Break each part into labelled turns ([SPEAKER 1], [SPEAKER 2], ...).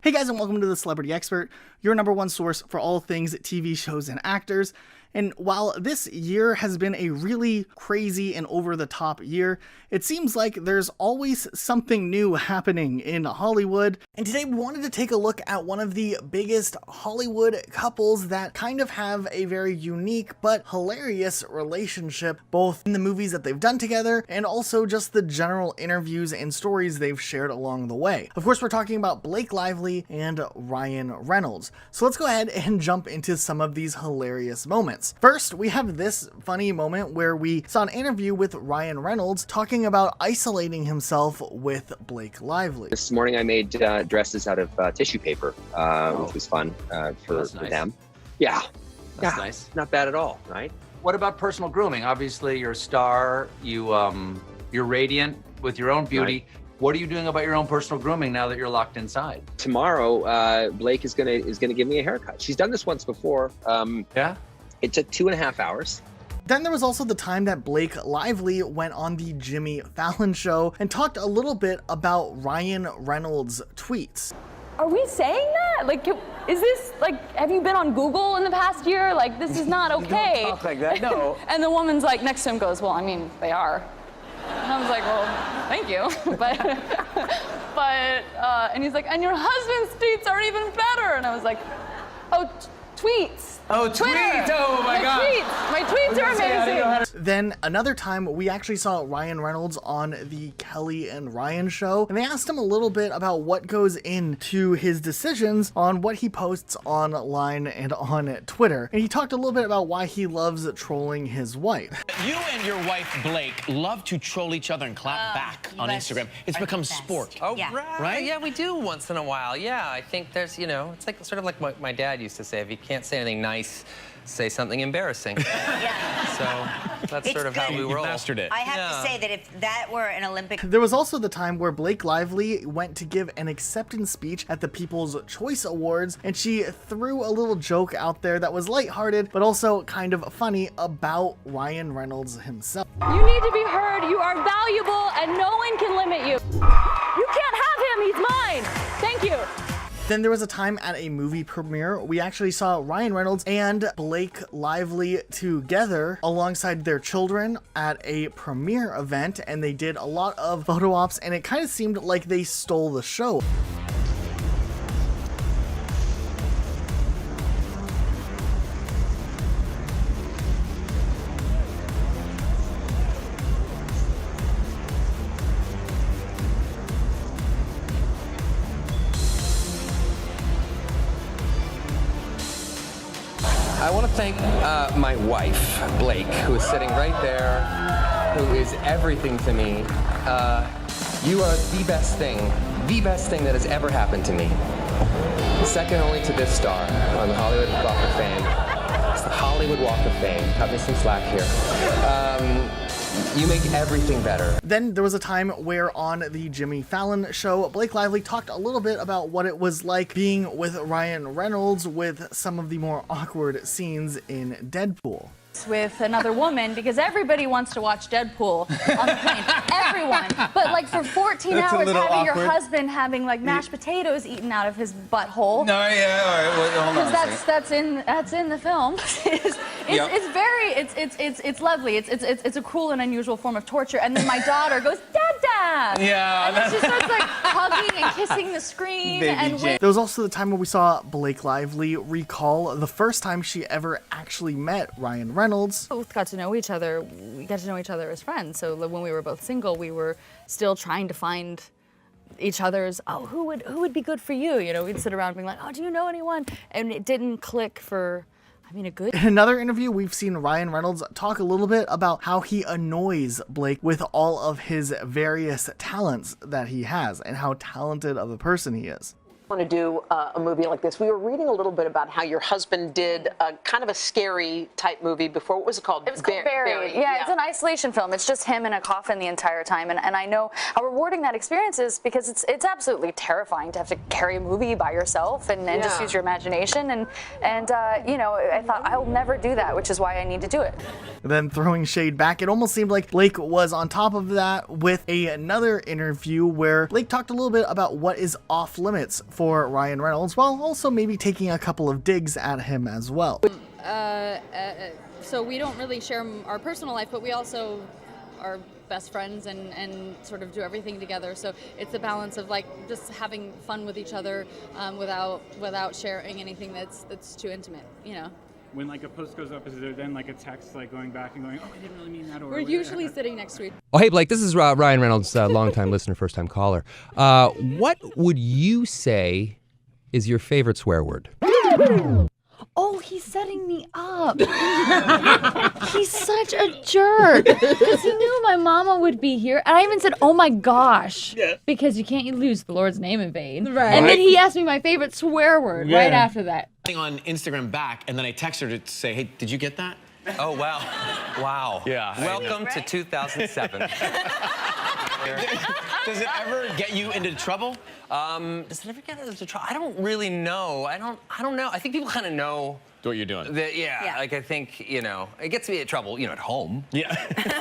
[SPEAKER 1] Hey guys, and welcome to The Celebrity Expert, your number one source for all things TV shows and actors. And while this year has been a really crazy and over-the-top year, it seems like there's always something new happening in Hollywood. And today we wanted to take a look at one of the biggest Hollywood couples that kind of have a very unique but hilarious relationship, both in the movies that they've done together and also just the general interviews and stories they've shared along the way. Of course, we're talking about Blake Lively and Ryan Reynolds. So let's go ahead and jump into some of these hilarious moments. First, we have this funny moment where we saw an interview with Ryan Reynolds talking about isolating himself with Blake Lively.
[SPEAKER 2] This morning I made dresses out of tissue paper, which was fun for them. Yeah.
[SPEAKER 3] That's nice.
[SPEAKER 2] Not bad at all, right?
[SPEAKER 3] What about personal grooming? Obviously, you're a star. You're radiant with your own beauty.
[SPEAKER 2] Right.
[SPEAKER 3] What are you doing about your own personal grooming now that you're locked inside?
[SPEAKER 2] Tomorrow, Blake is gonna give me a haircut. She's done this once before.
[SPEAKER 3] Yeah.
[SPEAKER 2] It took 2.5 hours.
[SPEAKER 1] Then there was also the time that Blake Lively went on the Jimmy Fallon show and talked a little bit about Ryan Reynolds' tweets.
[SPEAKER 4] Are we saying that? Like, is this, like, have you been on Google in the past year? Like, this is not okay.
[SPEAKER 3] Don't talk like that, no.
[SPEAKER 4] And the woman's like, next to him goes, well, I mean, they are. And I was like, well, thank you. And he's like, and your husband's tweets aren't even better. And I was like, oh, tweets.
[SPEAKER 3] Oh,
[SPEAKER 4] Twitter.
[SPEAKER 3] tweets! Oh my God!
[SPEAKER 4] My tweets are amazing.
[SPEAKER 1] Then another time we actually saw Ryan Reynolds on the Kelly and Ryan show, and they asked him a little bit about what goes into his decisions on what he posts online and on Twitter. And he talked a little bit about why he loves trolling his wife.
[SPEAKER 5] You and your wife, Blake, love to troll each other and clap back on Instagram. It's become sport.
[SPEAKER 6] Oh,
[SPEAKER 7] Yeah.
[SPEAKER 5] Right?
[SPEAKER 6] Yeah, we do once in a while. Yeah, I think there's, it's like sort of like what my dad used to say. If you can't say anything nice, say something embarrassing.
[SPEAKER 7] Yeah.
[SPEAKER 6] So that's
[SPEAKER 7] It's
[SPEAKER 6] sort of how
[SPEAKER 7] good.
[SPEAKER 6] we
[SPEAKER 5] You
[SPEAKER 6] roll.
[SPEAKER 5] mastered it.
[SPEAKER 7] I have to say that if that were an Olympic...
[SPEAKER 1] There was also the time where Blake Lively went to give an acceptance speech at the People's Choice Awards, and she threw a little joke out there that was lighthearted, but also kind of funny about Ryan Reynolds himself.
[SPEAKER 4] You need to be heard. You are valuable, and no one can limit you. You can't have him. He's mine. Thank you.
[SPEAKER 1] Then there was a time at a movie premiere, we actually saw Ryan Reynolds and Blake Lively together alongside their children at a premiere event, and they did a lot of photo ops, and it kind of seemed like they stole the show.
[SPEAKER 6] I want to thank my wife, Blake, who is sitting right there, who is everything to me. You are the best thing that has ever happened to me. Second only to this star on the Hollywood Walk of Fame. It's the Hollywood Walk of Fame. Cut me some slack here. You make everything better.
[SPEAKER 1] Then there was a time where on the Jimmy Fallon show, Blake Lively talked a little bit about what it was like being with Ryan Reynolds with some of the more awkward scenes in Deadpool.
[SPEAKER 4] With another woman, because everybody wants to watch Deadpool on the plane. Everyone. But like for 14
[SPEAKER 5] That's a
[SPEAKER 4] hours,
[SPEAKER 5] little
[SPEAKER 4] having your
[SPEAKER 5] awkward.
[SPEAKER 4] husband having like mashed potatoes eaten out of his butthole.
[SPEAKER 5] No, yeah, all right, well, hold on a second.
[SPEAKER 4] That's in the film. It's lovely. It's a cruel and unusual form of torture. And then my daughter goes, Dada!
[SPEAKER 5] Yeah,
[SPEAKER 4] And then she starts like hugging and kissing the screen.
[SPEAKER 5] Baby
[SPEAKER 4] and
[SPEAKER 5] Jane.
[SPEAKER 1] There was also the time where we saw Blake Lively recall the first time she ever actually met Ryan Reynolds.
[SPEAKER 4] both got to know each other. We got to know each other as friends. So when we were both single, we were still trying to find each other's, oh, who would be good for you? You know, we'd sit around being like, oh, do you know anyone? And it didn't click for, I mean, a good.
[SPEAKER 1] In another interview, we've seen Ryan Reynolds talk a little bit about how he annoys Blake with all of his various talents that he has and how talented of a person he is.
[SPEAKER 8] Want to do a movie like this. We were reading a little bit about how your husband did a kind of a scary type movie before. What was it called?
[SPEAKER 4] It was called Buried. Yeah, it's an isolation film. It's just him in a coffin the entire time. And I know how rewarding that experience is because it's absolutely terrifying to have to carry a movie by yourself and just use your imagination. And you know, I thought I'll never do that, which is why I need to do it.
[SPEAKER 1] Then throwing shade back, it almost seemed like Blake was on top of that with another interview where Blake talked a little bit about what is off limits for for Ryan Reynolds, while also maybe taking a couple of digs at him as well.
[SPEAKER 9] So we don't really share our personal life, but we also are best friends and sort of do everything together. So it's a balance of like just having fun with each other without sharing anything that's too intimate, you know.
[SPEAKER 10] When like a post goes up, is there then like a text like going back and going, oh, I didn't really mean that? Or
[SPEAKER 9] We're usually sitting next to each other.
[SPEAKER 6] Oh, hey, Blake, this is Ryan Reynolds, longtime listener, first-time caller. What would you say is your favorite swear word?
[SPEAKER 4] Oh, he's setting me up. He's such a jerk. Because he knew my mama would be here. And I even said, oh my gosh. Yeah. Because you can't lose the Lord's name in vain. Right. And then he asked me my favorite swear word right after that.
[SPEAKER 5] On Instagram back, and then I text her to say, hey, did you get that?
[SPEAKER 6] Oh, wow. Wow.
[SPEAKER 5] Yeah.
[SPEAKER 6] Welcome to 2007.
[SPEAKER 5] Does it ever get you into trouble?
[SPEAKER 6] Does it ever get us into trouble? I don't really know. I don't know. I think people kind of know
[SPEAKER 5] What you're doing.
[SPEAKER 6] yeah, like I think, you know, it gets me in trouble, you know, at home.
[SPEAKER 5] Yeah.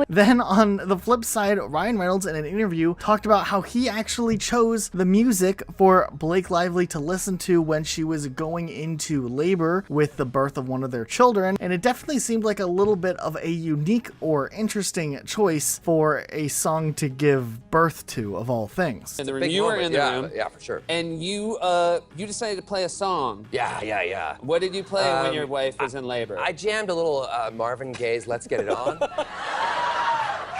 [SPEAKER 1] Then on the flip side, Ryan Reynolds in an interview talked about how he actually chose the music for Blake Lively to listen to when she was going into labor with the birth of one of their children. And it definitely seemed like a little bit of a unique or interesting choice for a song to give birth to, of all things.
[SPEAKER 11] In the room. You were in the room.
[SPEAKER 6] Yeah, for sure.
[SPEAKER 11] And you decided to play a song.
[SPEAKER 6] Yeah.
[SPEAKER 11] What did you play when your wife was in labor?
[SPEAKER 6] I jammed a little Marvin Gaye's Let's Get It On.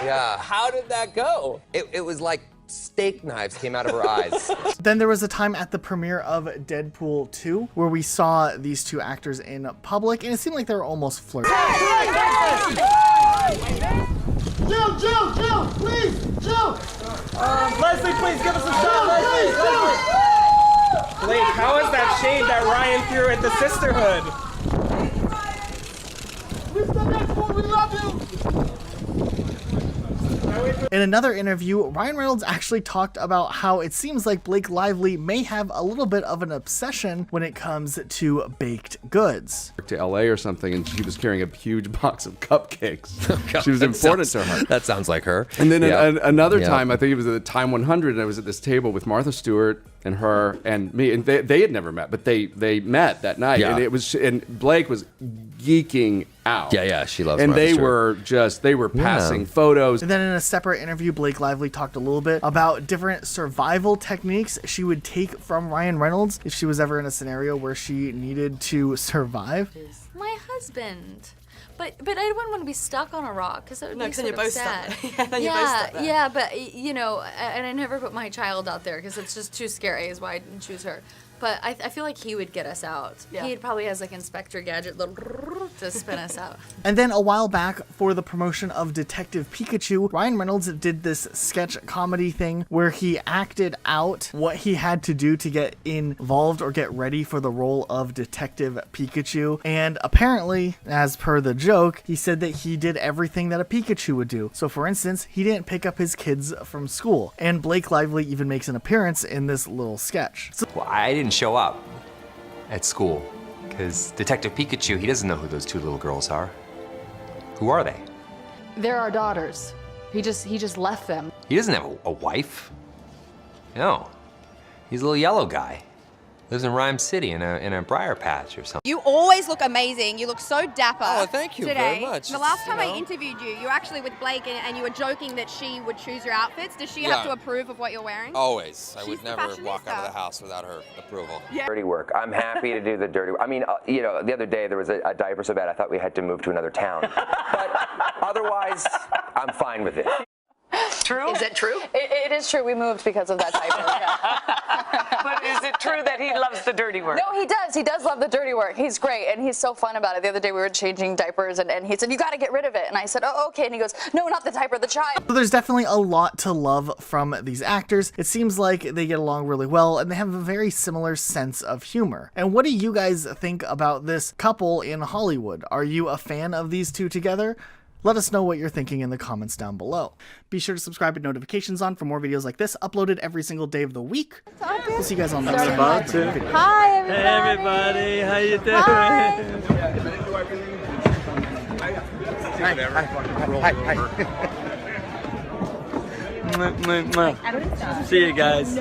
[SPEAKER 6] Yeah.
[SPEAKER 11] How did that go?
[SPEAKER 6] It was like steak knives came out of her eyes.
[SPEAKER 1] Then there was a time at the premiere of Deadpool 2 where we saw these two actors in public, and it seemed like they were almost flirting.
[SPEAKER 12] Joe, please, Joe!
[SPEAKER 13] Leslie, please give us a shot, Leslie! Blake, how is that shade that Ryan threw at the sisterhood?
[SPEAKER 12] Mr. Deadpool, we love you!
[SPEAKER 1] In another interview, Ryan Reynolds actually talked about how it seems like Blake Lively may have a little bit of an obsession when it comes to baked goods.
[SPEAKER 14] To LA or something, and she was carrying a huge box of cupcakes. She was important to her.
[SPEAKER 6] That sounds like her.
[SPEAKER 14] And then another time, I think it was at the Time 100, and I was at this table with Martha Stewart and her and me, and they had never met, but they met that night, and and Blake was geeking out.
[SPEAKER 6] Yeah, she loves.
[SPEAKER 14] And
[SPEAKER 6] Martha
[SPEAKER 14] they
[SPEAKER 6] Stewart.
[SPEAKER 14] were passing photos.
[SPEAKER 1] And then in a separate interview, Blake Lively talked a little bit about different survival techniques she would take from Ryan Reynolds if she was ever in a scenario where she needed to survive.
[SPEAKER 4] My husband. But I wouldn't want to be stuck on a rock because that would be sort of sad. Yeah, but you know, and I never put my child out there because it's just too scary. Is why I didn't choose her. But I feel like he would get us out. Yeah. He probably has like Inspector Gadget little to spin us out. And then a while back for the promotion of Detective Pikachu, Ryan Reynolds did this sketch comedy thing where he acted out what he had to do to get involved or get ready for the role of Detective Pikachu. And apparently, as per the joke, he said that he did everything that a Pikachu would do. So for instance, he didn't pick up his kids from school. And Blake Lively even makes an appearance in this little sketch.
[SPEAKER 15] Well, I didn't show up at school because Detective Pikachu, he doesn't know who those two little girls are. Who are they?
[SPEAKER 9] They're our daughters. He just left them.
[SPEAKER 15] He doesn't have a wife. No. He's a little yellow guy. Lives in Rhyme City in a briar patch or something.
[SPEAKER 16] You always look amazing. You look so dapper.
[SPEAKER 6] Oh, thank you
[SPEAKER 16] today.
[SPEAKER 6] very much.
[SPEAKER 16] The last time I interviewed you, you were actually with Blake and you were joking that she would choose your outfits. Does she have to approve of what you're wearing?
[SPEAKER 6] Always. I would never walk out of the house without her approval.
[SPEAKER 2] Yeah. Dirty work. I'm happy to do the dirty work. I mean, you know, the other day there was a diaper so bad I thought we had to move to another town. But otherwise, I'm fine with it.
[SPEAKER 8] True? Is that true?
[SPEAKER 4] It is true. We moved because of that diaper. Yeah.
[SPEAKER 8] But is it true that he loves the dirty work?
[SPEAKER 4] No, he does. He does love the dirty work. He's great, and he's so fun about it. The other day we were changing diapers, and he said, you got to get rid of it. And I said, oh, okay. And he goes, no, not the diaper, the child.
[SPEAKER 1] So there's definitely a lot to love from these actors. It seems like they get along really well, and they have a very similar sense of humor. And what do you guys think about this couple in Hollywood? Are you a fan of these two together? Let us know what you're thinking in the comments down below. Be sure to subscribe with notifications on for more videos like this, uploaded every single day of the week. We'll see you guys on the next video.
[SPEAKER 4] Hi, everybody.
[SPEAKER 13] Hey, everybody. How you doing?
[SPEAKER 12] Hi.
[SPEAKER 13] See you guys.